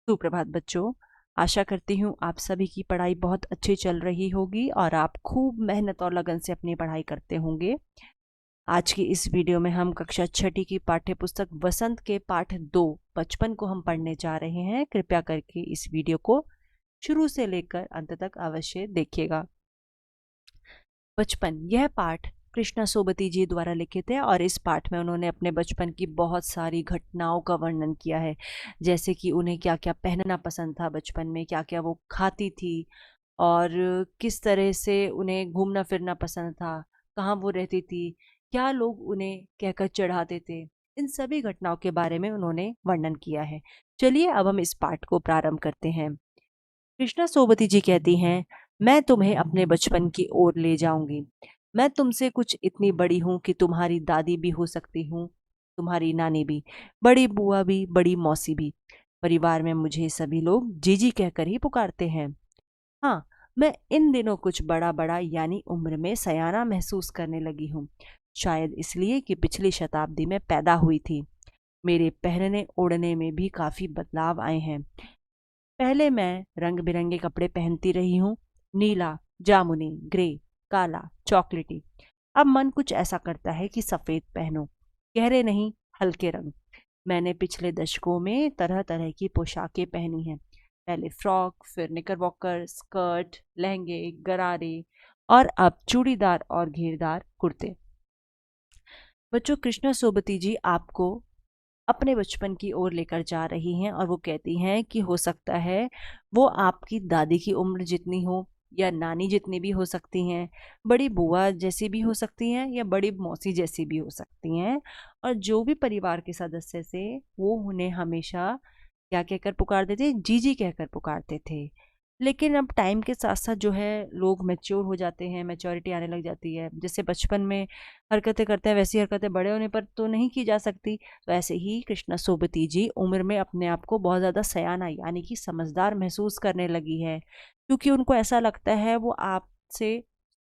सुप्रभात बच्चों। आशा करती हूँ आप सभी की पढ़ाई बहुत अच्छी चल रही होगी और आप खूब मेहनत और लगन से अपनी पढ़ाई करते होंगे। आज की इस वीडियो में हम कक्षा छठी की पाठ्य पुस्तक वसंत के पाठ 2 बचपन को हम पढ़ने जा रहे हैं। कृपया करके इस वीडियो को शुरू से लेकर अंत तक अवश्य देखिएगा। बचपन यह पाठ कृष्णा सोबती जी द्वारा लिखित है और इस पाठ में उन्होंने अपने बचपन की बहुत सारी घटनाओं का वर्णन किया है। जैसे कि उन्हें क्या क्या पहनना पसंद था बचपन में, क्या क्या वो खाती थी और किस तरह से उन्हें घूमना फिरना पसंद था, कहाँ वो रहती थी, क्या लोग उन्हें कहकर चढ़ाते थे। इन सभी घटनाओं के बारे में उन्होंने वर्णन किया है। चलिए अब हम इस पाठ को प्रारंभ करते हैं। कृष्णा सोबती जी कहती हैं, मैं तुम्हें अपने बचपन की ओर ले जाऊंगी। मैं तुमसे कुछ इतनी बड़ी हूँ कि तुम्हारी दादी भी हो सकती हूँ, तुम्हारी नानी भी, बड़ी बुआ भी, बड़ी मौसी भी। परिवार में मुझे सभी लोग जीजी कहकर ही पुकारते हैं। हाँ, मैं इन दिनों कुछ बड़ा बड़ा यानी उम्र में सयाना महसूस करने लगी हूँ। शायद इसलिए कि पिछली शताब्दी में पैदा हुई थी। मेरे पहनने ओढ़ने में भी काफी बदलाव आए हैं। पहले मैं रंग बिरंगे कपड़े पहनती रही हूँ, नीला, जामुनी, ग्रे, काला, चॉकलेटी। अब मन कुछ ऐसा करता है कि सफेद पहनो, गहरे नहीं, हल्के रंग। मैंने पिछले दशकों में तरह तरह की पोशाकें पहनी हैं। पहले फ्रॉक, फिर निकरबॉकर, स्कर्ट, लहंगे, गरारे और अब चूड़ीदार और घेरदार कुर्ते। बच्चों, कृष्णा सोबती जी आपको अपने बचपन की ओर लेकर जा रही हैं और वो कहती हैं कि हो सकता है वो आपकी दादी की उम्र जितनी हो या नानी जितनी भी हो सकती हैं, बड़ी बुआ जैसी भी हो सकती हैं या बड़ी मौसी जैसी भी हो सकती हैं। और जो भी परिवार के सदस्य से वो उन्हें हमेशा क्या कहकर पुकारते थे, जीजी कहकर पुकारते थे। लेकिन अब टाइम के साथ साथ जो है लोग मैच्योर हो जाते हैं, मैच्योरिटी आने लग जाती है। जैसे बचपन में हरकतें करते हैं वैसी हरकतें बड़े होने पर तो नहीं की जा सकती। तो ऐसे ही कृष्णा सोबती जी उम्र में अपने आप को बहुत ज़्यादा सयाना यानी कि समझदार महसूस करने लगी है, क्योंकि उनको ऐसा लगता है वो आपसे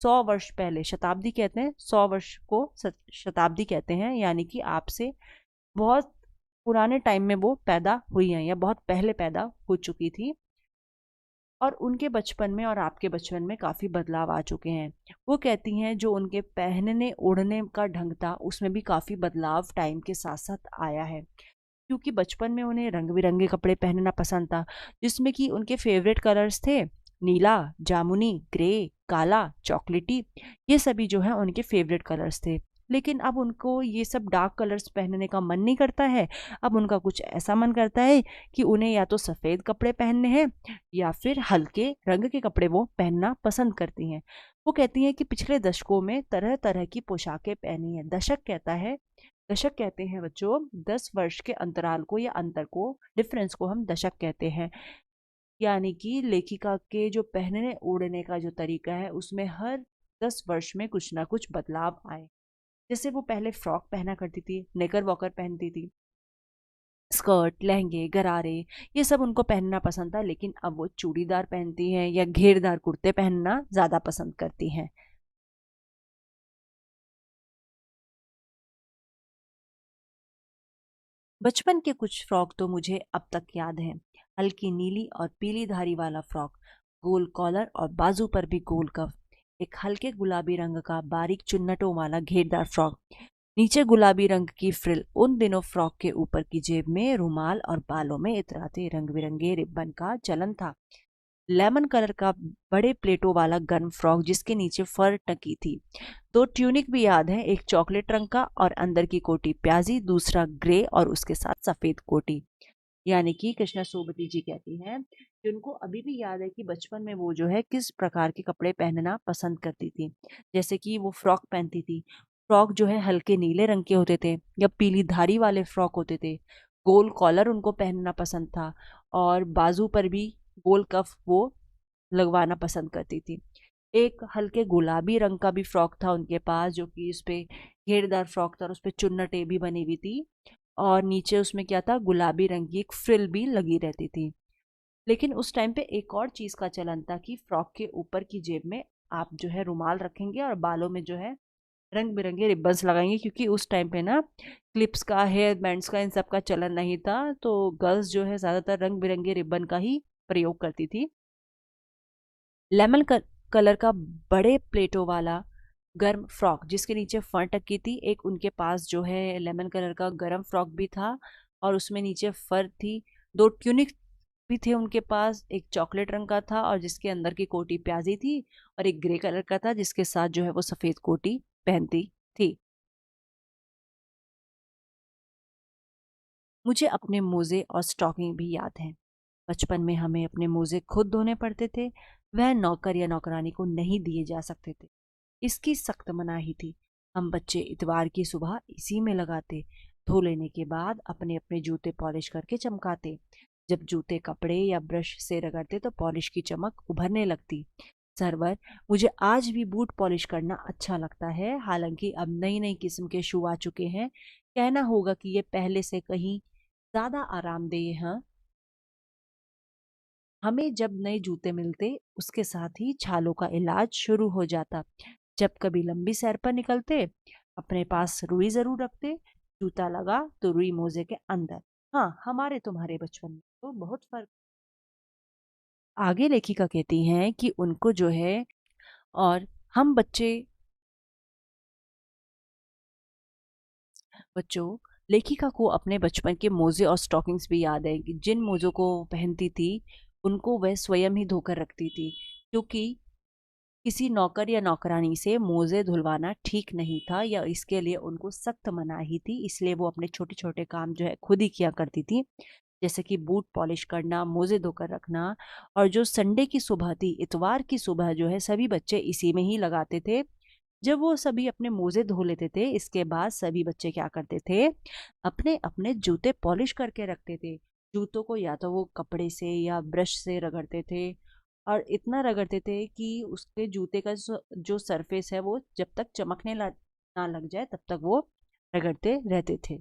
100 वर्ष पहले, शताब्दी कहते हैं, 100 वर्ष को शताब्दी कहते हैं, यानी कि आपसे बहुत पुराने टाइम में वो पैदा हुई हैं या बहुत पहले पैदा हो चुकी थी। और उनके बचपन में और आपके बचपन में काफ़ी बदलाव आ चुके हैं। वो कहती हैं जो उनके पहनने ओढ़ने का ढंग था उसमें भी काफ़ी बदलाव टाइम के साथ साथ आया है, क्योंकि बचपन में उन्हें रंग बिरंगे कपड़े पहनना पसंद था, जिसमें कि उनके फेवरेट कलर्स थे नीला, जामुनी, ग्रे, काला, चॉकलेटी। ये सभी जो है उनके फेवरेट कलर्स थे। लेकिन अब उनको ये सब डार्क कलर्स पहनने का मन नहीं करता है। अब उनका कुछ ऐसा मन करता है कि उन्हें या तो सफ़ेद कपड़े पहनने हैं या फिर हल्के रंग के कपड़े वो पहनना पसंद करती हैं। वो कहती हैं कि पिछले दशकों में तरह तरह की पोशाकें पहनी हैं। दशक कहते हैं बच्चों 10 वर्ष के अंतराल को या अंतर को, डिफरेंस को हम दशक कहते हैं। यानी कि लेखिका के जो पहनने ओढ़ने का जो तरीका है उसमें हर 10 वर्ष में कुछ ना कुछ बदलाव आए। जैसे वो पहले फ्रॉक पहना करती थी, नेकर वॉकर पहनती थी, स्कर्ट, लहंगे, गरारे, ये सब उनको पहनना पसंद था। लेकिन अब वो चूड़ीदार पहनती हैं या घेरदार कुर्ते पहनना ज़्यादा पसंद करती हैं। बचपन के कुछ फ्रॉक तो मुझे अब तक याद हैं। हल्की नीली और पीली धारी वाला फ्रॉक, गोल कॉलर और बाजू पर भी गोल कफ। एक हल्के गुलाबी रंग का बारीक चुन्नटों वाला घेरदार फ्रॉक, नीचे गुलाबी रंग की फ्रिल। उन दिनों फ्रॉक के ऊपर की जेब में रुमाल और बालों में इतराते रंग बिरंगे रिब्बन का चलन था। लेमन कलर का बड़े प्लेटों वाला गर्म फ्रॉक जिसके नीचे फर टकी थी। दो ट्यूनिक भी याद है, एक चॉकलेट रंग का और अंदर की कोटी प्याजी, दूसरा ग्रे और उसके साथ सफेद कोटी। यानी कि कृष्णा सोबती जी कहती हैं कि उनको अभी भी याद है कि बचपन में वो जो है किस प्रकार के कपड़े पहनना पसंद करती थी। जैसे कि वो फ्रॉक पहनती थी। फ्रॉक जो है हल्के नीले रंग के होते थे या पीली धारी वाले फ्रॉक होते थे। गोल कॉलर उनको पहनना पसंद था और बाजू पर भी गोल कफ वो लगवाना पसंद करती थी। एक हल्के गुलाबी रंग का भी फ्रॉक था उनके पास, जो कि उस पे घेरदार फ्रॉक था और उस पे चुन्नटें भी बनी हुई थी और नीचे उसमें क्या था, गुलाबी रंग की एक फ्रिल भी लगी रहती थी। लेकिन उस टाइम पे एक और चीज़ का चलन था कि फ्रॉक के ऊपर की जेब में आप जो है रुमाल रखेंगे और बालों में जो है रंग बिरंगे रिबन्स लगाएंगे, क्योंकि उस टाइम पे ना क्लिप्स का, हेयर बैंड्स का, इन सब का चलन नहीं था, तो गर्ल्स जो है ज़्यादातर रंग बिरंगे रिबन का ही प्रयोग करती थी। लेमन कलर का बड़े प्लेटों वाला गर्म फ्रॉक जिसके नीचे फर टकी थी, एक उनके पास जो है लेमन कलर का गर्म फ्रॉक भी था और उसमें नीचे फर थी। दो ट्यूनिक भी थे उनके पास, एक चॉकलेट रंग का था और जिसके अंदर की कोटी प्याजी थी, और एक ग्रे कलर का था जिसके साथ जो है वो सफ़ेद कोटी पहनती थी। मुझे अपने मोज़े और स्टॉकिंग भी याद हैं। बचपन में हमें अपने मोज़े खुद धोने पड़ते थे। वह नौकर या नौकरानी को नहीं दिए जा सकते थे। इसकी सख्त मनाही थी। हम बच्चे इतवार की सुबह इसी में लगाते। धो लेने के बाद अपने अपने जूते पॉलिश करके चमकाते। जब जूते कपड़े या ब्रश से रगड़ते तो पॉलिश की चमक उभरने लगती। सरवर, मुझे आज भी बूट पॉलिश करना अच्छा लगता है, हालांकि अब नई नई किस्म के शू आ चुके हैं। कहना होगा कि ये पहले से कहीं ज़्यादा आरामदेह हैं। हमें जब नए जूते मिलते उसके साथ ही छालों का इलाज शुरू हो जाता। जब कभी लंबी सैर पर निकलते अपने पास रुई जरूर रखते। जूता लगा तो रुई मोजे के अंदर। हाँ, हमारे तुम्हारे बचपन में तो बहुत फर्क। आगे लेखिका कहती हैं कि उनको जो है, और हम बच्चों, लेखिका को अपने बचपन के मोजे और स्टॉकिंग्स भी याद है कि जिन मोजों को वो पहनती थी उनको वह स्वयं ही धोकर रखती थी, क्योंकि किसी नौकर या नौकरानी से मोजे धुलवाना ठीक नहीं था या इसके लिए उनको सख्त मनाही थी। इसलिए वो अपने छोटे छोटे काम जो है खुद ही किया करती थी, जैसे कि बूट पॉलिश करना, मोजे धोकर रखना। और जो संडे की सुबह थी, इतवार की सुबह जो है, सभी बच्चे इसी में ही लगाते थे। जब वो सभी अपने मोजे धो लेते थे, इसके बाद सभी बच्चे क्या करते थे, अपने अपने जूते पॉलिश करके रखते थे। जूतों को या तो वो कपड़े से या ब्रश से रगड़ते थे, और इतना रगड़ते थे कि उसके जूते का जो सरफेस है वो जब तक ना लग जाए तब तक वो रगड़ते रहते थे।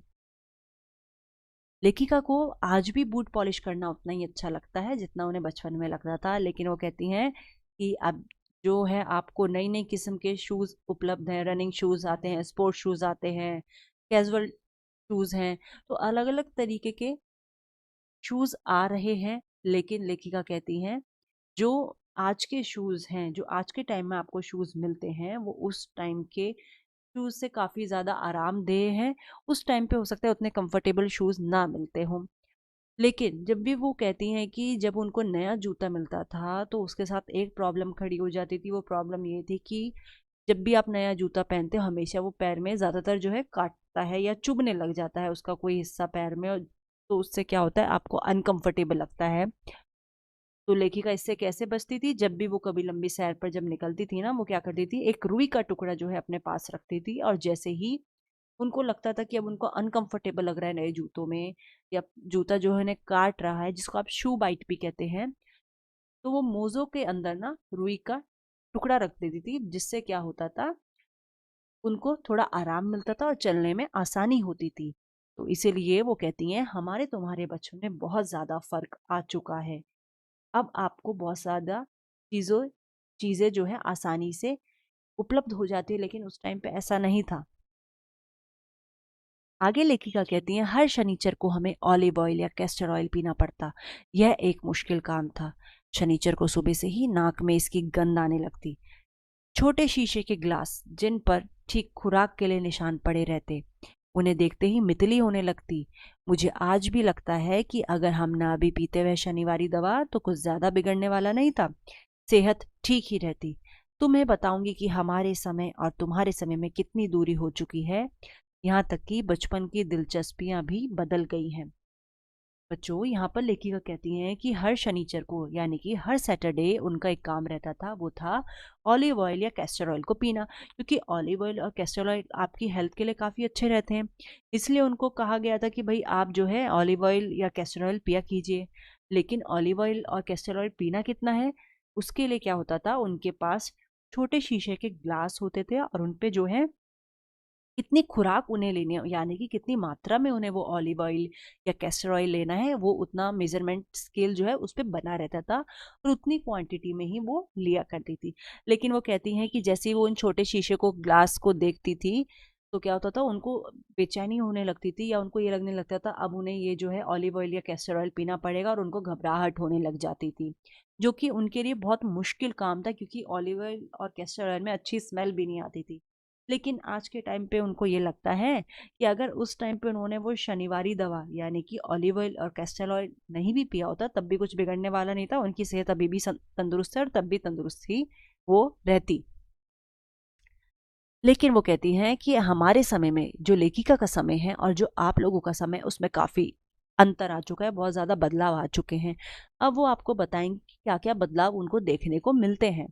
लेखिका को आज भी बूट पॉलिश करना उतना ही अच्छा लगता है जितना उन्हें बचपन में लगता था, लेकिन वो कहती हैं कि अब जो है आपको नई नई किस्म के शूज़ उपलब्ध हैं, रनिंग शूज़ आते हैं, स्पोर्ट्स शूज़ आते हैं, कैजुअल शूज़ हैं, तो अलग अलग तरीके के शूज़ आ रहे हैं। लेकिन लेखिका कहती हैं जो आज के शूज़ हैं, जो आज के टाइम में आपको शूज़ मिलते हैं, वो उस टाइम के शूज़ से काफ़ी ज़्यादा आरामदेह हैं। उस टाइम पे हो सकता है उतने कंफर्टेबल शूज़ ना मिलते हों। लेकिन जब भी वो कहती हैं कि जब उनको नया जूता मिलता था तो उसके साथ एक प्रॉब्लम खड़ी हो जाती थी। वो प्रॉब्लम ये थी कि जब भी आप नया जूता पहनते हो हमेशा वो पैर में ज़्यादातर जो है काटता है या चुभने लग जाता है उसका कोई हिस्सा पैर में, और तो उससे क्या होता है, आपको अनकंफर्टेबल लगता है। तो लेखिका इससे कैसे बचती थी, जब भी वो कभी लंबी सैर पर जब निकलती थी ना, वो क्या करती थी, एक रुई का टुकड़ा जो है अपने पास रखती थी, और जैसे ही उनको लगता था कि अब उनको अनकंफर्टेबल लग रहा है नए जूतों में, या जूता जो है उन्हें काट रहा है, जिसको आप शू बाइट भी कहते हैं, तो वो मोज़ों के अंदर ना रुई का टुकड़ा रख देती थी, जिससे क्या होता था, उनको थोड़ा आराम मिलता था और चलने में आसानी होती थी। तो इसीलिए वो कहती हैं हमारे तुम्हारे बचपन में बहुत ज़्यादा फ़र्क आ चुका है। अब आपको बहुत ज़्यादा चीज़ों चीज़ें जो है आसानी से उपलब्ध हो जाती है, लेकिन उस टाइम पे ऐसा नहीं था। आगे लेखिका कहती हैं हर शनिचर को हमें ऑलिव ऑयल या कैस्टर ऑयल पीना पड़ता। यह एक मुश्किल काम था। शनिचर को सुबह से ही नाक में इसकी गंध आने लगती। छोटे शीशे के ग्लास जिन पर ठीक खुराक के लिए निशान पड़े रहते, उन्हें देखते ही मितली होने लगती। मुझे आज भी लगता है कि अगर हम ना भी पीते वह शनिवारी दवा तो कुछ ज्यादा बिगड़ने वाला नहीं था, सेहत ठीक ही रहती। तुम्हें बताऊंगी कि हमारे समय और तुम्हारे समय में कितनी दूरी हो चुकी है, यहाँ तक कि बचपन की दिलचस्पियां भी बदल गई हैं। बच्चों, यहाँ पर लेखिका कहती हैं कि हर शनिचर को यानी कि हर सैटरडे उनका एक काम रहता था, वो था ऑलिव ऑयल या कैस्टर ऑयल को पीना, क्योंकि ऑलिव ऑयल और कैस्टर ऑयल आपकी हेल्थ के लिए काफ़ी अच्छे रहते हैं। इसलिए उनको कहा गया था कि भाई आप जो है ऑलिव ऑयल या कैस्टर ऑयल पिया कीजिए। लेकिन ऑलिव ऑयल और कैस्टर ऑयल पीना कितना है, उसके लिए क्या होता था, उनके पास छोटे शीशे के ग्लास होते थे और उन पे जो है कितनी खुराक उन्हें लेनी है, यानी कि कितनी मात्रा में उन्हें वो ऑलिव ऑयल या कैस्टर ऑयल लेना है, वो उतना मेजरमेंट स्केल जो है उस पे बना रहता था और उतनी क्वांटिटी में ही वो लिया करती थी। लेकिन वो कहती हैं कि जैसे ही वो उन छोटे शीशे को ग्लास को देखती थी तो क्या होता था, उनको बेचैनी होने लगती थी या उनको ये लगने लगता था अब उन्हें ये जो है ऑलिव ऑयल या कैस्टर ऑयल पीना पड़ेगा और उनको घबराहट होने लग जाती थी, जो कि उनके लिए बहुत मुश्किल काम था क्योंकि ऑलिव ऑयल और कैस्टर ऑयल में अच्छी स्मेल भी नहीं आती थी। लेकिन आज के टाइम पे उनको ये लगता है कि अगर उस टाइम पे उन्होंने वो शनिवारी दवा यानी कि ऑलिव ऑयल और कैस्टर ऑयल नहीं भी पिया होता तब भी कुछ बिगड़ने वाला नहीं था, उनकी सेहत अभी भी तंदुरुस्त है और तब भी तंदुरुस्त ही वो रहती। लेकिन वो कहती हैं कि हमारे समय में जो लेखिका का समय है और जो आप लोगों का समय है उसमें काफ़ी अंतर आ चुका है, बहुत ज़्यादा बदलाव आ चुके हैं। अब वो आपको बताएंगे कि क्या-क्या बदलाव उनको देखने को मिलते हैं।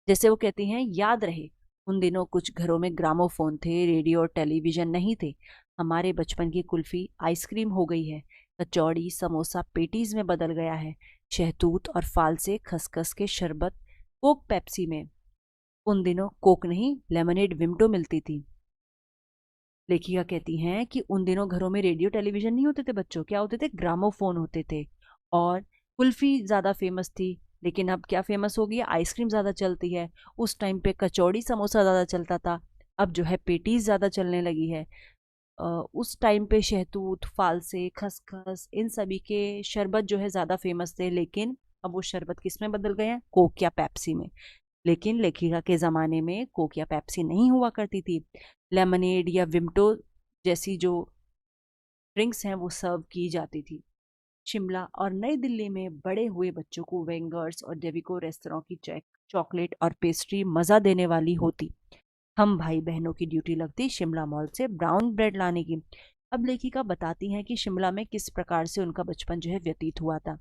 जैसे वो कहती हैं, याद रहे उन दिनों कुछ घरों में ग्रामोफोन थे, रेडियो और टेलीविजन नहीं थे। हमारे बचपन की कुल्फी आइसक्रीम हो गई है, कचौड़ी समोसा पेटीज में बदल गया है, शहतूत और फाल से खसखस के शरबत कोक पेप्सी में। उन दिनों कोक नहीं लेमनेड विमटो मिलती थी। लेखिका कहती हैं कि उन दिनों घरों में रेडियो टेलीविजन नहीं होते थे बच्चों, क्या होते थे, ग्रामोफोन होते थे। और कुल्फी ज़्यादा फेमस थी, लेकिन अब क्या फेमस हो गई है, आइसक्रीम ज़्यादा चलती है। उस टाइम पे कचौड़ी समोसा ज़्यादा चलता था, अब जो है पेटीज ज़्यादा चलने लगी है। उस टाइम पे शहतूत फालसे खसखस इन सभी के शरबत जो है ज़्यादा फेमस थे, लेकिन अब वो शरबत किस में बदल गए हैं, कोक या पेप्सी में। लेकिन लेखिका के ज़माने में कोक या पेप्सी नहीं हुआ करती थी, लेमनेड या विम्टो जैसी जो ड्रिंक्स हैं वो सर्व की जाती थी। शिमला और नई दिल्ली में बड़े हुए बच्चों को वेंगर्स और डेविको रेस्तरां की चॉकलेट और पेस्ट्री मज़ा देने वाली होती। हम भाई बहनों की ड्यूटी लगती शिमला मॉल से ब्राउन ब्रेड लाने की। अब लेखिका बताती हैं कि शिमला में किस प्रकार से उनका बचपन जो है व्यतीत हुआ था।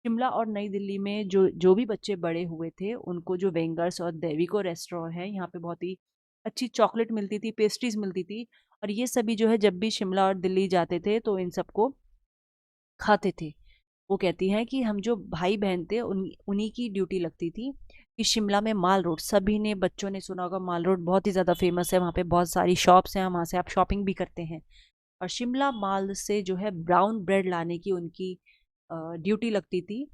शिमला और नई दिल्ली में जो जो भी बच्चे बड़े हुए थे उनको जो वेंगर्स और देविको रेस्टोरेंट है, यहाँ पे बहुत ही अच्छी चॉकलेट मिलती थी, पेस्ट्रीज मिलती थी। और ये सभी जो है जब भी शिमला और दिल्ली जाते थे तो इन सबको खाते थे। वो कहती हैं कि हम जो भाई बहन थे उन्हीं की ड्यूटी लगती थी कि शिमला में माल रोड, सभी ने बच्चों ने सुना होगा, माल रोड बहुत ही ज़्यादा फेमस है, वहाँ पे बहुत सारी शॉप्स हैं, वहाँ से आप शॉपिंग भी करते हैं। और शिमला माल से जो है ब्राउन ब्रेड लाने की उनकी ड्यूटी लगती थी।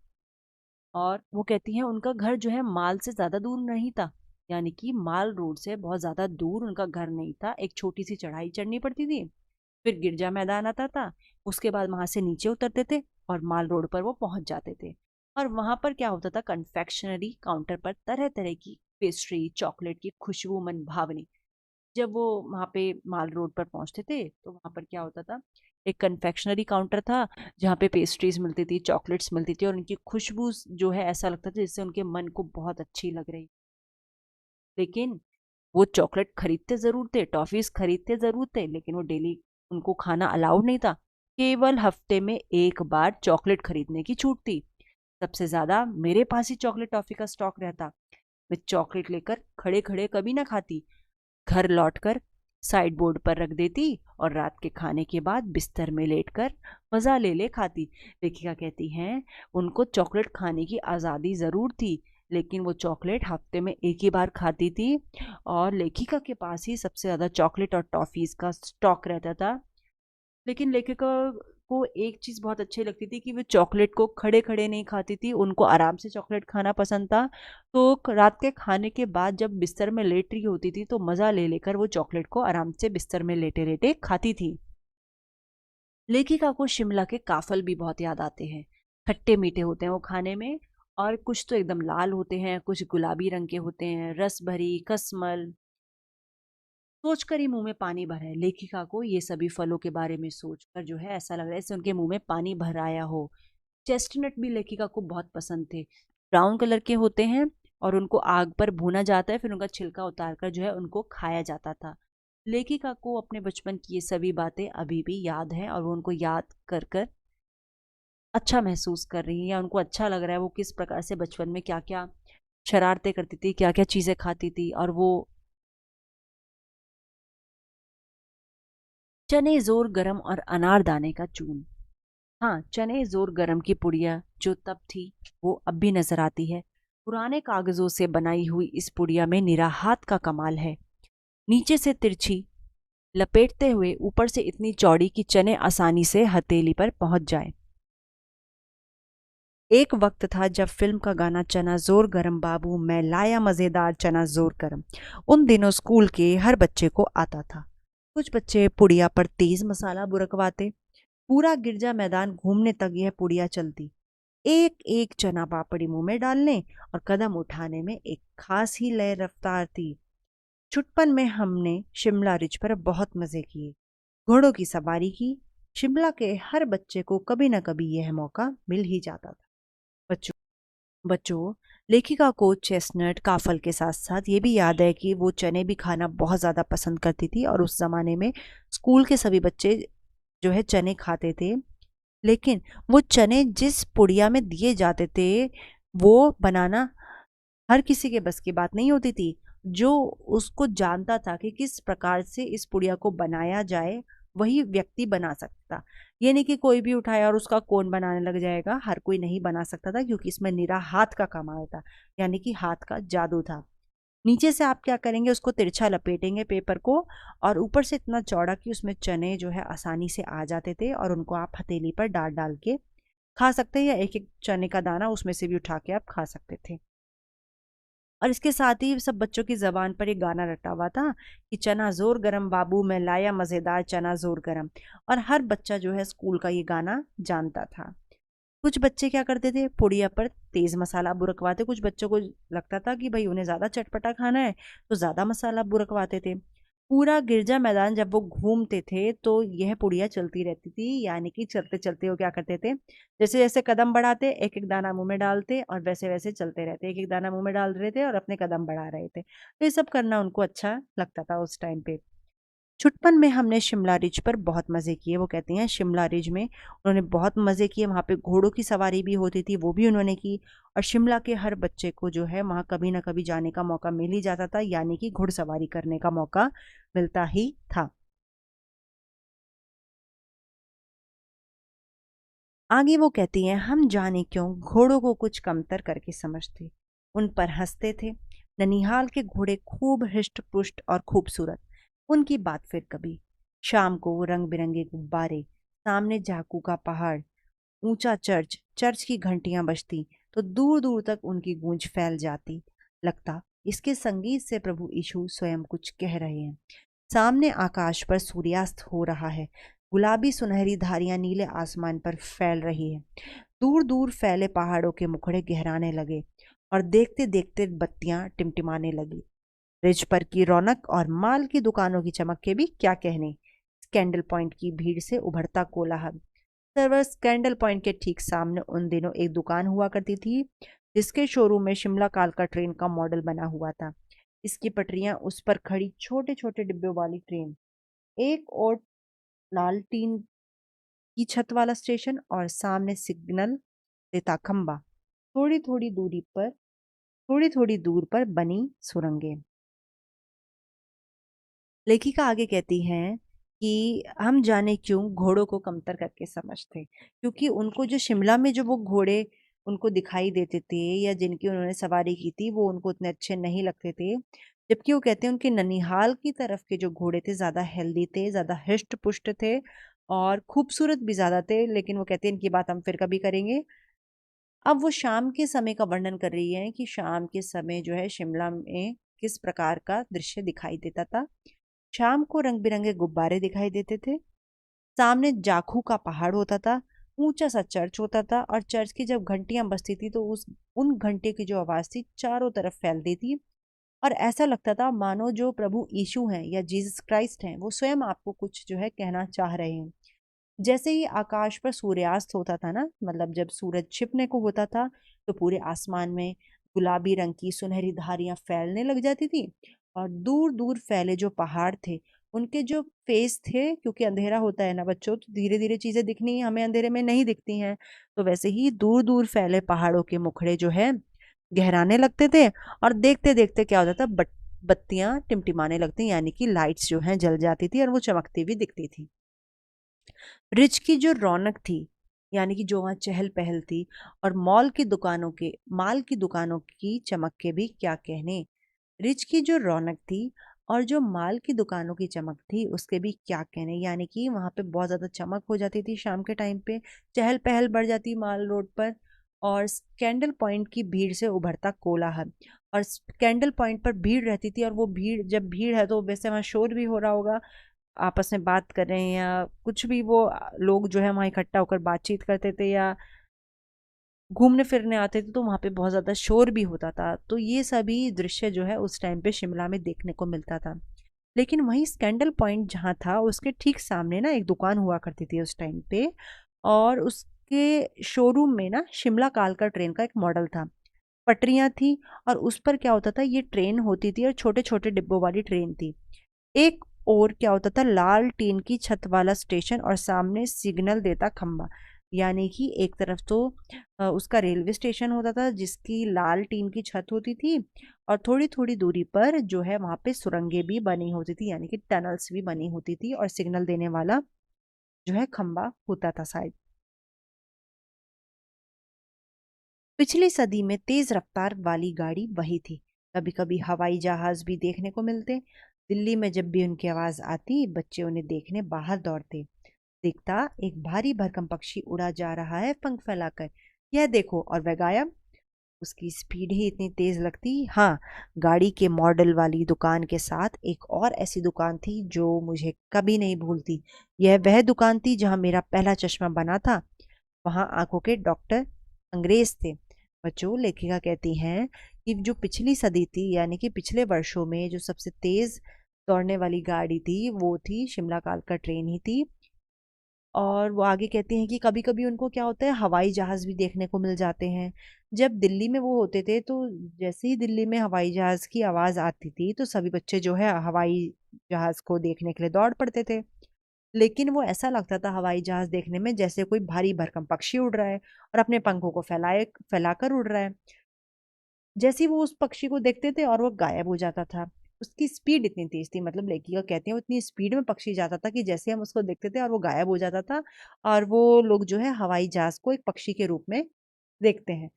और वो कहती हैं उनका घर जो है माल से ज़्यादा दूर नहीं था, यानी कि माल रोड से बहुत ज़्यादा दूर उनका घर नहीं था, एक छोटी सी चढ़ाई चढ़नी पड़ती थी, फिर गिरजा मैदान आता था, उसके बाद वहाँ से नीचे उतरते थे और माल रोड पर वो पहुँच जाते थे। और वहाँ पर क्या होता था, कन्फेक्शनरी काउंटर पर तरह तरह की पेस्ट्री चॉकलेट की खुशबू मन भावनी। जब वो वहाँ पे माल रोड पर पहुँचते थे तो वहाँ पर क्या होता था, एक कन्फेक्शनरी काउंटर था जहाँ पे पेस्ट्रीज मिलती थी, चॉकलेट्स मिलती थी और उनकी खुशबू जो है ऐसा लगता था जिससे उनके मन को बहुत अच्छी लग रही। लेकिन वो चॉकलेट खरीदते ज़रूर थे, टॉफ़ीज़ खरीदते ज़रूर थे, लेकिन वो डेली उनको खाना अलाउड नहीं था। केवल हफ्ते में एक बार चॉकलेट खरीदने की छूट थी। सबसे ज़्यादा मेरे पास ही चॉकलेट टॉफ़ी का स्टॉक रहता। मैं चॉकलेट लेकर खड़े-खड़े कभी ना खाती, घर लौटकर साइड बोर्ड पर रख देती और रात के खाने के बाद बिस्तर में लेटकर मज़ा ले ले खाती। लेखिका कहती हैं उनको चॉकलेट खाने की आज़ादी ज़रूर थी, लेकिन वो चॉकलेट हफ्ते में एक ही बार खाती थी और लेखिका के पास ही सबसे ज़्यादा चॉकलेट और टॉफ़ीज़ का स्टॉक रहता था। लेकिन लेखिका को एक चीज़ बहुत अच्छी लगती थी कि वो चॉकलेट को खड़े-खड़े नहीं खाती थी, उनको आराम से चॉकलेट खाना पसंद था। तो रात के खाने के बाद जब बिस्तर में लेट रही होती थी तो मज़ा ले लेकर वो चॉकलेट को आराम से बिस्तर में लेटे-लेटे खाती थी। लेखिका को शिमला के काफ़ल भी बहुत याद आते हैं। खट्टे-मीठे होते हैं वो खाने में और कुछ तो एकदम लाल होते हैं, कुछ गुलाबी रंग के होते हैं, रस भरी, कसमल। सोचकर ही मुंह में पानी भर है। लेखिका को ये सभी फलों के बारे में सोचकर जो है ऐसा लग रहा है जैसे उनके मुंह में पानी भर आया हो। चेस्टनट भी लेखिका को बहुत पसंद थे। ब्राउन कलर के होते हैं और उनको आग पर भूना जाता है, फिर उनका छिलका उतारकर जो है उनको खाया जाता था। लेखिका को अपने बचपन की ये सभी बातें अभी भी याद हैं और वो उनको याद कर कर अच्छा महसूस कर रही हैं या उनको अच्छा लग रहा है वो किस प्रकार से बचपन में क्या क्या शरारतें करती थी, क्या क्या चीज़ें खाती थी। और वो चने जोर गरम और अनारदाने का चून। हाँ, चने जोर गरम की पुड़िया जो तब थी वो अब भी नजर आती है। पुराने कागजों से बनाई हुई इस पुड़िया में निरा हाथ का कमाल है। नीचे से तिरछी लपेटते हुए ऊपर से इतनी चौड़ी कि चने आसानी से हथेली पर पहुंच जाए। एक वक्त था जब फिल्म का गाना चना जोर गरम बाबू मैं लाया मजेदार चना जोर गरम उन दिनों स्कूल के हर बच्चे को आता था। कुछ बच्चे पुड़िया पर तेज मसाला बुरकवाते, पूरा गिरजा मैदान घूमने तक यह पुड़िया चलती, एक एक चना पापड़ी मुंह में डालने और कदम उठाने में एक खास ही लय रफ्तार थी। छुटपन में हमने शिमला रिज पर बहुत मजे किए, घोड़ों की सवारी की। शिमला के हर बच्चे को कभी न कभी यह मौका मिल ही जाता था। बच्चों बच्चों लेखिका को चेस्टनट काफल के साथ साथ ये भी याद है कि वो चने भी खाना बहुत ज़्यादा पसंद करती थी और उस ज़माने में स्कूल के सभी बच्चे जो है चने खाते थे। लेकिन वो चने जिस पुड़िया में दिए जाते थे वो बनाना हर किसी के बस की बात नहीं होती थी। जो उसको जानता था कि किस प्रकार से इस पुड़िया को बनाया जाए वही व्यक्ति बना सकता। ये नहीं कि कोई भी उठाया और उसका कौन बनाने लग जाएगा, हर कोई नहीं बना सकता था क्योंकि इसमें निरा हाथ का कमाल था, यानी कि हाथ का जादू था। नीचे से आप क्या करेंगे, उसको तिरछा लपेटेंगे पेपर को और ऊपर से इतना चौड़ा कि उसमें चने जो है आसानी से आ जाते थे और उनको आप हथेली पर डाल डाल के खा सकते हैं या एक एक चने का दाना उसमें से भी उठा के आप खा सकते थे। और इसके साथ ही सब बच्चों की जबान पर एक गाना रटा हुआ था कि चना जोर गरम बाबू मैं लाया मजेदार चना जोर गरम। और हर बच्चा जो है स्कूल का ये गाना जानता था। कुछ बच्चे क्या करते थे, पुड़िया पर तेज मसाला बुरकवाते। कुछ बच्चों को लगता था कि भाई उन्हें ज्यादा चटपटा खाना है तो ज्यादा मसाला बुरकवाते थे। पूरा गिरजा मैदान जब वो घूमते थे तो यह पुड़िया चलती रहती थी, यानी कि चलते चलते वो क्या करते थे, जैसे जैसे कदम बढ़ाते एक एक दाना मुंह में डालते और वैसे वैसे चलते रहते, एक एक दाना मुंह में डाल रहे थे और अपने कदम बढ़ा रहे थे। तो ये सब करना उनको अच्छा लगता था उस टाइम पे। छुटपन में हमने शिमला रिज पर बहुत मज़े किए। वो कहती हैं शिमला रिज में उन्होंने बहुत मज़े किए, वहाँ पे घोड़ों की सवारी भी होती थी, वो भी उन्होंने की। और शिमला के हर बच्चे को जो है वहाँ कभी ना कभी जाने का मौका मिल ही जाता था, यानी कि घुड़सवारी करने का मौका मिलता ही था। आगे वो कहती हैं हम जाने क्यों घोड़ों को कुछ कमतर करके समझते, उन पर हंसते थे। ननिहाल के घोड़े खूब हृष्ट पुष्ट और खूबसूरत, उनकी बात फिर कभी। शाम को रंग बिरंगे गुब्बारे, सामने जाकू का पहाड़, ऊंचा चर्च, चर्च की घंटियां बजती तो दूर दूर तक उनकी गूंज फैल जाती। लगता इसके संगीत से प्रभु यीशु स्वयं कुछ कह रहे हैं। सामने आकाश पर सूर्यास्त हो रहा है, गुलाबी सुनहरी धारियां नीले आसमान पर फैल रही है। दूर दूर फैले पहाड़ों के मुखड़े गहराने लगे और देखते देखते बत्तियां टिमटिमाने लगी। रिज पर की रौनक और माल की दुकानों की चमक के भी क्या कहने। स्कैंडल पॉइंट की भीड़ से उभरता कोलाहल। सर्वर स्कैंडल पॉइंट के ठीक सामने उन दिनों एक दुकान हुआ करती थी जिसके शोरूम में शिमला कालका ट्रेन का मॉडल बना हुआ था। इसकी पटरियां, उस पर खड़ी छोटे छोटे डिब्बों वाली ट्रेन, एक और लाल टीन की छत वाला स्टेशन और सामने सिग्नल देता खंबा, थोड़ी थोड़ी दूर पर बनी सुरंगें। लेखिका आगे कहती हैं कि हम जाने क्यों घोड़ों को कमतर करके समझते, क्योंकि उनको जो शिमला में जो वो घोड़े उनको दिखाई देते थे या जिनकी उन्होंने सवारी की थी वो उनको उतने अच्छे नहीं लगते थे। जबकि वो कहते हैं उनके ननिहाल की तरफ के जो घोड़े थे ज़्यादा हेल्दी थे, ज़्यादा हृष्ट पुष्ट थे और खूबसूरत भी ज़्यादा थे। लेकिन वो कहते हैं इनकी बात हम फिर कभी करेंगे। अब वो शाम के समय का वर्णन कर रही है कि शाम के समय जो है शिमला में किस प्रकार का दृश्य दिखाई देता था। शाम को रंग बिरंगे गुब्बारे दिखाई देते थे, सामने जाखू का पहाड़ होता था, ऊंचा सा चर्च होता था और चर्च की जब घंटियां बजती थी तो उस उन घंटे की जो आवाज थी चारों तरफ फैलती थी और ऐसा लगता था मानो जो प्रभु यीशु हैं या जीसस क्राइस्ट हैं वो स्वयं आपको कुछ जो है कहना चाह रहे हैं। जैसे ही आकाश पर सूर्यास्त होता था ना, मतलब जब सूरज छिपने को होता था तो पूरे आसमान में गुलाबी रंग की सुनहरी धारियां फैलने लग जाती थी और दूर दूर फैले जो पहाड़ थे उनके जो फेस थे, क्योंकि अंधेरा होता है ना बच्चों तो धीरे धीरे चीजें दिखनी हमें अंधेरे में नहीं दिखती हैं, तो वैसे ही दूर दूर फैले पहाड़ों के मुखड़े जो है गहराने लगते थे और देखते देखते क्या होता था, बत्तियां टिमटिमाने लगती, यानी कि लाइट्स जो हैं जल जाती थी और वो चमकती भी दिखती थी। रिच की जो रौनक थी यानी कि जो वहाँ चहल-पहल थी, और माल की दुकानों की चमक के भी क्या कहने। रिच की जो रौनक थी और जो माल की दुकानों की चमक थी उसके भी क्या कहने। यानी कि वहाँ पे बहुत ज़्यादा चमक हो जाती थी शाम के टाइम पे, चहल-पहल बढ़ जाती माल रोड पर, और कैंडल पॉइंट की भीड़ से उभरता कोलाहल। और कैंडल पॉइंट पर भीड़ रहती थी, और वो भीड़, जब भीड़ है तो वैसे वहाँ शोर भी हो रहा होगा, आपस में बात कर रहे हैं या कुछ भी, वो लोग जो है वहाँ इकट्ठा होकर बातचीत करते थे या घूमने फिरने आते थे, तो वहाँ पे बहुत ज़्यादा शोर भी होता था। तो ये सभी दृश्य जो है उस टाइम पे शिमला में देखने को मिलता था। लेकिन वहीं स्कैंडल पॉइंट जहाँ था उसके ठीक सामने ना एक दुकान हुआ करती थी उस टाइम पे, और उसके शोरूम में ना शिमला कालका ट्रेन का एक मॉडल था। पटरियाँ थी, और उस पर क्या होता था, ये ट्रेन होती थी और छोटे-छोटे डिब्बों वाली ट्रेन थी। एक और क्या होता था, लाल टीन की छत वाला स्टेशन और सामने सिग्नल देता खंबा। यानी कि एक तरफ तो उसका रेलवे स्टेशन होता था जिसकी लाल टीन की छत होती थी, और थोड़ी थोड़ी दूरी पर जो है वहां पे सुरंगें भी बनी होती थी, यानी कि टनल्स भी बनी होती थी, और सिग्नल देने वाला जो है खंबा होता था शायद। पिछली सदी में तेज रफ्तार वाली गाड़ी वही थी। कभी कभी हवाई जहाज भी देखने को मिलते। दिल्ली में जब भी उनकी आवाज आती बच्चे उन्हें देखने बाहर दौड़ते। दिखता एक भारी भरकम पक्षी उड़ा जा रहा है पंख फैलाकर, यह देखो, और वह गायब। उसकी स्पीड ही इतनी तेज लगती। हाँ, गाड़ी के मॉडल वाली दुकान के साथ एक और ऐसी दुकान थी जो मुझे कभी नहीं भूलती। यह वह दुकान थी जहाँ मेरा पहला चश्मा बना था। वहाँ आंखों के डॉक्टर अंग्रेज थे। बच्चों, लेखिका कहती हैं कि जो पिछली सदी थी, यानी कि पिछले वर्षों में जो सबसे तेज दौड़ने वाली गाड़ी थी वो थी शिमला कालका ट्रेन ही थी। और वो आगे कहती हैं कि कभी-कभी उनको क्या होता है, हवाई जहाज़ भी देखने को मिल जाते हैं। जब दिल्ली में वो होते थे तो जैसे ही दिल्ली में हवाई जहाज़ की आवाज़ आती थी तो सभी बच्चे जो है हवाई जहाज़ को देखने के लिए दौड़ पड़ते थे। लेकिन वो ऐसा लगता था हवाई जहाज़ देखने में जैसे कोई भारी भरकम पक्षी उड़ रहा है और अपने पंखों को फैलाकर उड़ रहा है। जैसे ही वो उस पक्षी को देखते थे और वो गायब हो जाता था। उसकी स्पीड इतनी तेज़ थी, मतलब लेखिका कहती हैं वो इतनी स्पीड में पक्षी जाता था कि जैसे हम उसको देखते थे और वो गायब हो जाता था, और वो लोग जो है हवाई जहाज़ को एक पक्षी के रूप में देखते हैं।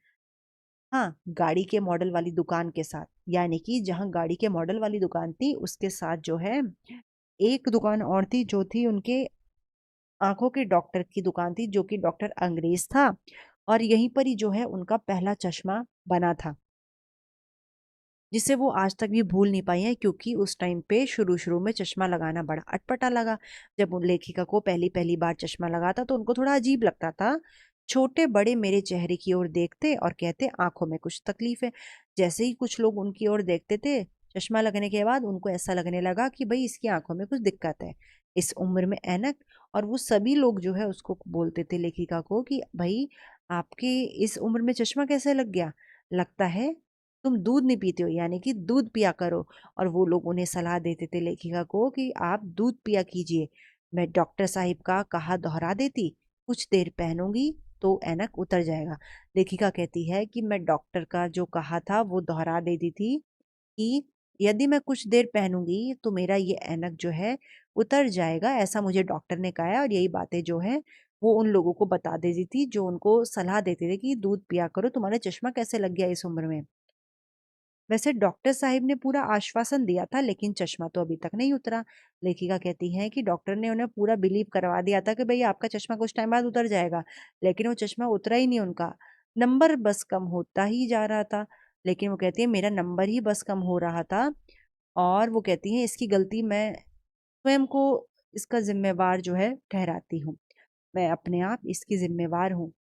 हाँ, गाड़ी के मॉडल वाली दुकान के साथ, यानी कि जहाँ गाड़ी के मॉडल वाली दुकान थी उसके साथ जो है एक दुकान और थी जो थी उनके आँखों के डॉक्टर की दुकान थी, जो कि डॉक्टर अंग्रेज़ था, और यहीं पर ही जो है उनका पहला चश्मा बना था। जिसे वो आज तक भी भूल नहीं पाई हैं, क्योंकि उस टाइम पे शुरू-शुरू में चश्मा लगाना बड़ा अटपटा लगा। जब उन लेखिका को पहली-पहली बार चश्मा लगा था तो उनको थोड़ा अजीब लगता था। छोटे-बड़े मेरे चेहरे की ओर देखते और कहते आँखों में कुछ तकलीफ़ है। जैसे ही कुछ लोग उनकी ओर देखते थे, चश्मा लगने के बाद उनको ऐसा लगने लगा कि भई इसकी आँखों में कुछ दिक्कत है। इस उम्र में ऐनक। और वो सभी लोग जो है उसको बोलते थे लेखिका को कि भई आपके इस उम्र में चश्मा कैसे लग गया? लगता है तुम दूध नहीं पीते हो, यानी कि दूध पिया करो। और वो लोग उन्हें सलाह देते थे लेखिका को कि आप दूध पिया कीजिए। मैं डॉक्टर साहिब का कहा दोहरा देती, कुछ देर पहनूंगी तो ऐनक उतर जाएगा। लेखिका कहती है कि मैं डॉक्टर का जो कहा था वो दोहरा देती थी कि यदि मैं कुछ देर पहनूंगी तो मेरा ये ऐनक जो है उतर जाएगा, ऐसा मुझे डॉक्टर ने कहा है। और यही बातें जो है वो उन लोगों को बता देती थी जो उनको सलाह देते थे कि दूध पिया करो, तुम्हारा चश्मा कैसे लग गया इस उम्र में। वैसे डॉक्टर साहिब ने पूरा आश्वासन दिया था लेकिन चश्मा तो अभी तक नहीं उतरा। लेखिका कहती हैं कि डॉक्टर ने उन्हें पूरा बिलीव करवा दिया था कि भई आपका चश्मा कुछ टाइम बाद उतर जाएगा, लेकिन वो चश्मा उतरा ही नहीं उनका। नंबर बस कम होता ही जा रहा था। लेकिन वो कहती है मेरा नंबर ही बस कम हो रहा था, और वो कहती हैं इसकी गलती मैं स्वयं को इसका ज़िम्मेवार जो है ठहराती हूँ। मैं अपने आप इसकी ज़िम्मेवार हूँ।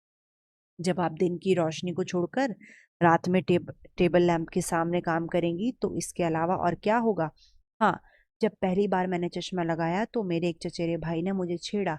जब आप दिन की रोशनी को छोड़कर रात में टेबल लैंप के सामने काम करेंगी तो इसके अलावा और क्या होगा। हाँ, जब पहली बार मैंने चश्मा लगाया तो मेरे एक चचेरे भाई ने मुझे छेड़ा,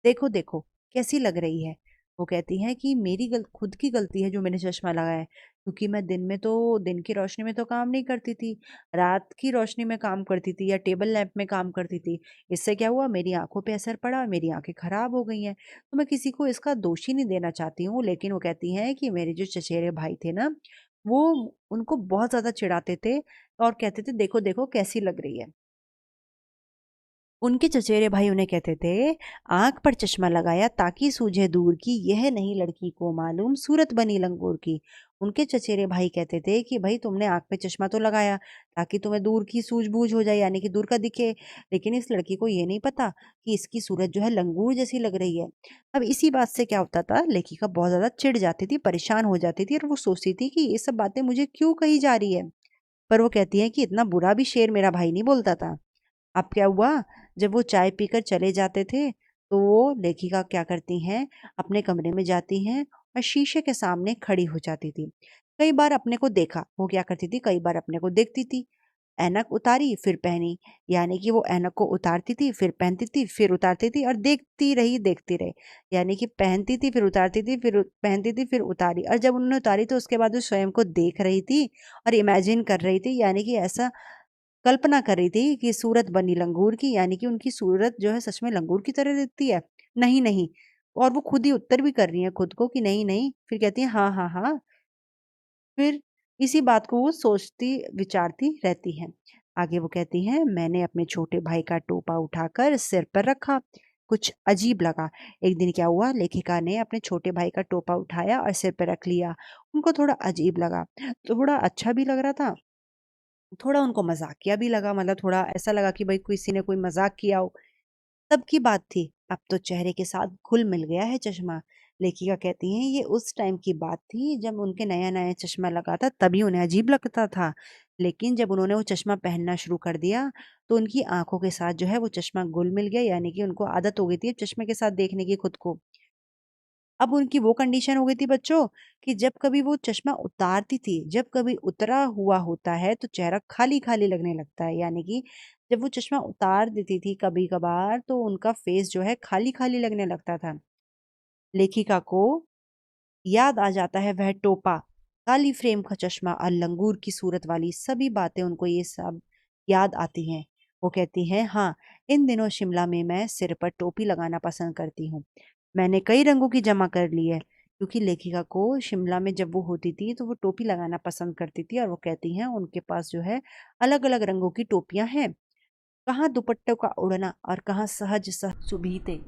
देखो देखो कैसी लग रही है। वो कहती हैं कि मेरी खुद की गलती है जो मैंने चश्मा लगाया है, क्योंकि मैं दिन की रोशनी में तो काम नहीं करती थी, रात की रोशनी में काम करती थी या टेबल लैंप में काम करती थी। इससे क्या हुआ, मेरी आंखों पे असर पड़ा और मेरी आंखें खराब हो गई हैं। तो मैं किसी को इसका दोषी नहीं देना चाहती हूँ, लेकिन वो कहती हैं कि मेरे जो चचेरे भाई थे ना, वो उनको बहुत ज़्यादा चिढ़ाते थे और कहते थे देखो देखो कैसी लग रही है। उनके चचेरे भाई उन्हें कहते थे, आंख पर चश्मा लगाया ताकि सूझे दूर की, यह नहीं लड़की को मालूम सूरत बनी लंगूर की। उनके चचेरे भाई कहते थे कि भाई तुमने आंख पे चश्मा तो लगाया ताकि तुम्हें दूर की सूझबूझ हो जाए, यानी कि दूर का दिखे, लेकिन इस लड़की को ये नहीं पता कि इसकी सूरत जो है लंगूर जैसी लग रही है। अब इसी बात से क्या होता था, लेखिका बहुत ज्यादा चिढ़ जाती थी, परेशान हो जाती थी, और वो सोचती थी कि ये सब बातें मुझे क्यों कही जा रही है। पर वो कहती है कि इतना बुरा भी शेर मेरा भाई नहीं बोलता था। अब क्या हुआ, जब वो चाय पीकर चले जाते थे तो वो लेखिका क्या करती हैं, अपने कमरे में जाती हैं और शीशे के सामने खड़ी हो जाती थी। कई बार अपने को देखा, वो क्या करती थी, कई बार अपने को देखती थी, ऐनक उतारी फिर पहनी, यानी कि वो ऐनक को उतारती थी फिर पहनती थी फिर उतारती थी और देखती रही, यानी कि पहनती थी फिर उतारती थी फिर पहनती थी फिर उतारी, और जब उन्होंने उतारी तो उसके बाद वो स्वयं को देख रही थी और इमेजिन कर रही थी, यानी कि ऐसा कल्पना कर रही थी कि सूरत बनी लंगूर की, यानी कि उनकी सूरत जो है सच में लंगूर की तरह दिखती है। नहीं नहीं, और वो खुद ही उत्तर भी कर रही है खुद को कि नहीं नहीं, फिर कहती है हाँ हाँ हाँ। फिर इसी बात को वो सोचती विचारती रहती हैं। आगे वो कहती हैं, मैंने अपने छोटे भाई का टोपा उठाकर सिर पर रखा, कुछ अजीब लगा। एक दिन क्या हुआ, लेखिका ने अपने छोटे भाई का टोपा उठाया और सिर पर रख लिया। उनको थोड़ा अजीब लगा, थोड़ा अच्छा भी लग रहा था, थोड़ा उनको मजाकिया भी लगा, मतलब थोड़ा ऐसा लगा कि भाई किसी ने कोई मजाक किया हो। तब की बात थी, अब तो चेहरे के साथ घुल मिल गया है चश्मा। लेखिका कहती हैं ये उस टाइम की बात थी जब उनके नया नया चश्मा लगा था, तभी उन्हें अजीब लगता था, लेकिन जब उन्होंने वो चश्मा पहनना शुरू कर दिया तो उनकी आंखों के साथ जो है वो चश्मा घुल मिल गया, यानी कि उनको आदत हो गई थी अब चश्मे के साथ देखने की खुद को। अब उनकी वो कंडीशन हो गई थी बच्चों कि जब कभी वो चश्मा उतारती थी, जब कभी उतरा हुआ होता है तो चेहरा खाली खाली लगने लगता है, यानी कि जब वो चश्मा उतार देती थी कभी कभार तो उनका फेस जो है खाली खाली लगने लगता था। लेखिका को याद आ जाता है वह टोपा, काली फ्रेम का चश्मा और लंगूर की सूरत वाली सभी बातें, उनको ये सब याद आती हैं। वो कहती हैं, हाँ, इन दिनों शिमला में मैं सिर पर टोपी लगाना पसंद करती हूँ। मैंने कई रंगों की जमा कर ली है, क्योंकि लेखिका को शिमला में जब वो होती थी तो वो टोपी लगाना पसंद करती थी, और वो कहती हैं उनके पास जो है अलग अलग रंगों की टोपियां हैं, कहाँ दुपट्टों का उड़ना और कहाँ सहज सह सुबीते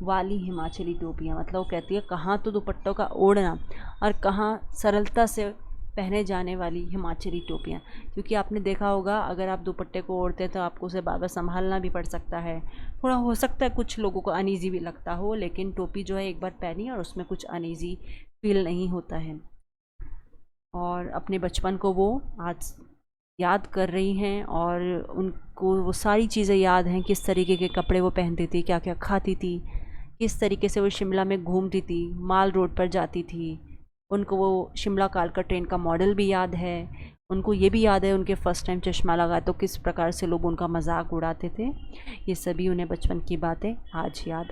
वाली हिमाचली टोपियाँ, मतलब वो कहती है कहाँ तो दुपट्टों का ओढ़ना और कहाँ सरलता से पहने जाने वाली हिमाचली टोपियाँ। क्योंकि आपने देखा होगा अगर आप दुपट्टे को ओढ़ते हैं तो आपको उसे बार बार संभालना भी पड़ सकता है, थोड़ा हो सकता है कुछ लोगों को अनईजी भी लगता हो, लेकिन टोपी जो है एक बार पहनी और उसमें कुछ अनईजी फील नहीं होता है। और अपने बचपन को वो आज याद कर रही हैं और उनको वो सारी चीज़ें याद हैं, किस तरीके के कपड़े वो पहनती थी, क्या क्या खाती थी, किस तरीके से वो शिमला में घूमती थी, माल रोड पर जाती थी। उनको वो शिमला कालका ट्रेन का मॉडल भी याद है। उनको ये भी याद है उनके फर्स्ट टाइम चश्मा लगा तो किस प्रकार से लोग उनका मजाक उड़ाते थे। ये सभी उन्हें बचपन की बातें आज याद